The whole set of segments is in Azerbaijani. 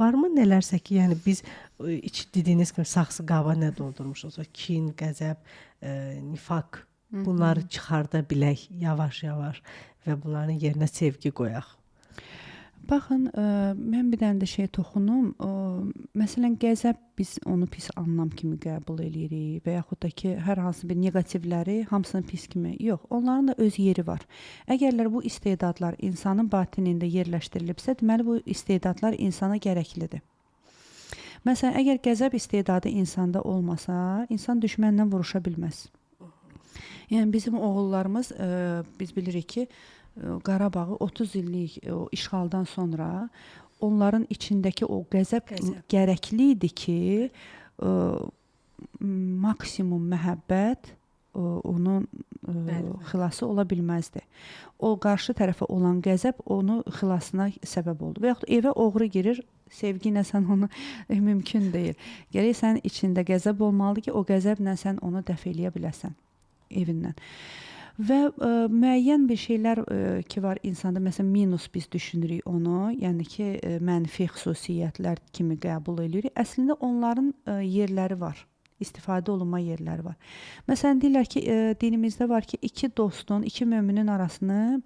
Varmı nələrsə ki, yəni biz dediyiniz kimi saxsı qaba nə doldurmuşuq, kin, qəzəb, nifaq bunları çıxarda bilək yavaş-yavaş və bunların yerinə sevgi qoyaq. Baxın, mən bir dənə də şey toxunum. Məsələn, qəzəb biz onu pis anlam kimi qəbul edirik və yaxud da ki, hər hansı bir neqativləri hamısını pis kimi. Yox, onların da öz yeri var. Əgərlər bu istedadlar insanın batinində yerləşdirilibsə, deməli bu istedadlar insana gərəklidir. Məsələn, əgər qəzəb istedadı insanda olmasa, insan düşmənlə vuruşa bilməz. Yəni bizim oğullarımız, biz bilirik ki, Qarabağı 30 illik o işğaldan sonra onların içindəki o qəzəb gərəkli idi ki, maksimum məhəbbət onun xilası ola bilməzdi. O qarşı tərəfə olan qəzəb onu xilasına səbəb oldu. Və yaxud evə oğru girir, sevgi ilə sən onu mümkün deyil. Gərək sənin içində qəzəb olmalıdır ki, o qəzəblə sən onu dəf eləyə biləsən evindən. Və müəyyən bir şeylər ki var insanda, məsələn minus biz düşünürük onu, yəni ki mənfi xüsusiyyətlər kimi qəbul edirik. Əslində onların yerləri var, istifadə olunma yerləri var. Məsələn deyirlər ki, dinimizdə var ki, iki dostun, iki möminin arasını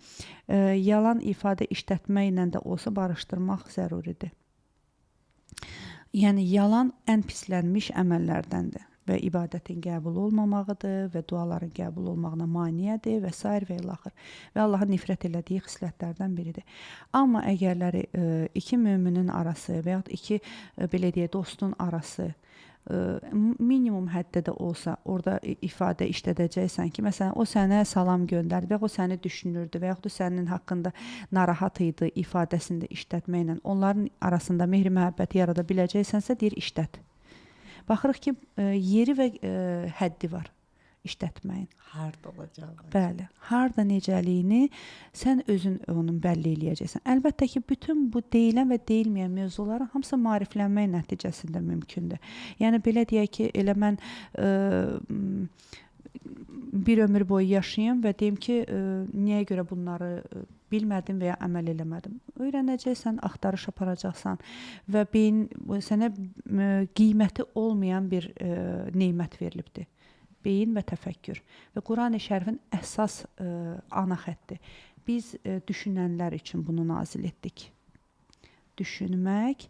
yalan ifadə işlətməklə də olsa barışdırmaq zəruridir. Yəni yalan ən pislənmiş əməllərdəndir və ibadətin qəbul olmamağıdır və duaların qəbul olmağına maneədir və s. və ilaxır. Və Allahın nifrət elədiyi xislətlərdən biridir. Amma əgərləri iki möminin arası və yaxud iki belə deyə dostun arası minimum həddə də olsa orada ifadə işlədəcəksən ki, məsələn o sənə salam göndərdi və o səni düşünürdü və yaxud da sənin haqqında narahat idi ifadəsində işlətməklə onların arasında mehri məhəbbəti yarada biləcəksənsə deyir işlət. Baxırıq ki, yeri və həddi var işlətməyin. Harda olacaq? Bəli, harda necəliyini sən özün onun bəlli eləyəcəksən. Əlbəttə ki, bütün bu deyilən və deyilməyən mövzuların hamısı maariflənmək nəticəsində mümkündür. Yəni belə deyək ki, elə mən bir ömür boyu yaşayım və deyim ki, niyə görə bunları bilmədim və ya əməl eləmədim. Öyrənəcəksən, axtarış aparacaqsan və sənə qiyməti olmayan bir neymət verilibdir. Beyin və təfəkkür. Və Qurani Şərifin əsas ana xətti. Biz düşünənlər üçün bunu nazil etdik. Düşünmək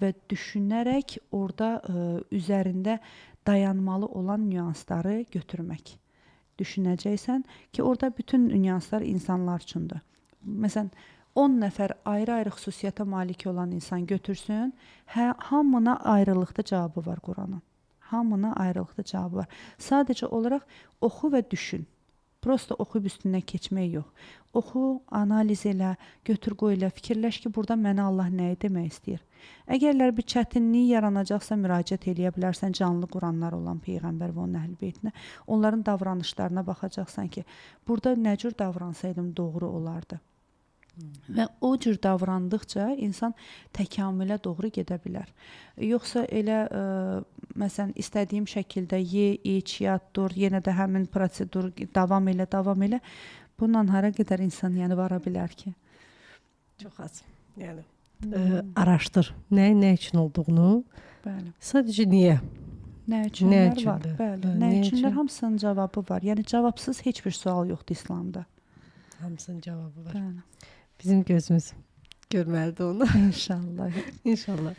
və düşünərək orada üzərində dayanmalı olan nüansları götürmək. Düşünəcəksən ki, orada bütün nüanslar insanlar üçündür. Məsələn, 10 nəfər ayrı-ayrı xüsusiyyətə malik olan insan götürsün, hamına ayrılıqda cavabı var Quranın. Hamına ayrılıqda cavabı var. Sadəcə olaraq oxu və düşün. Prosta oxuyub üstündən keçmək yox. Oxu, analiz elə, götür qoy elə, fikirləş ki, burada mənə Allah nəyi demək istəyir. Əgərlər bir çətinlik yaranacaqsa müraciət eləyə bilərsən canlı Quranlar olan Peyğəmbər və onun əhl-i beytinə. Onların davranışlarına baxacaqsan ki, burada nə cür davransaydım doğru olardı. Və o cür davrandıqca insan təkamülə doğru gedə bilər. Yoxsa elə məsələn istədiyim şəkildə ye, iç, yat, dur, yenə də həmin prosedur davam elə. Bundan hara qədər insan yəni vara bilər ki? Çox az. Yəni araşdır. Nə üçün olduğunu. Bəli. Sadəcə niyə? Nə üçünlər var? Bəli. Nə üçünlər hamısının cavabı var. Yəni cavabsız heç bir sual yoxdur İslamda. Hamısının cavabı var. Bəli. Bizim gözümüz görməlidir onu. İnşallah. İnşallah.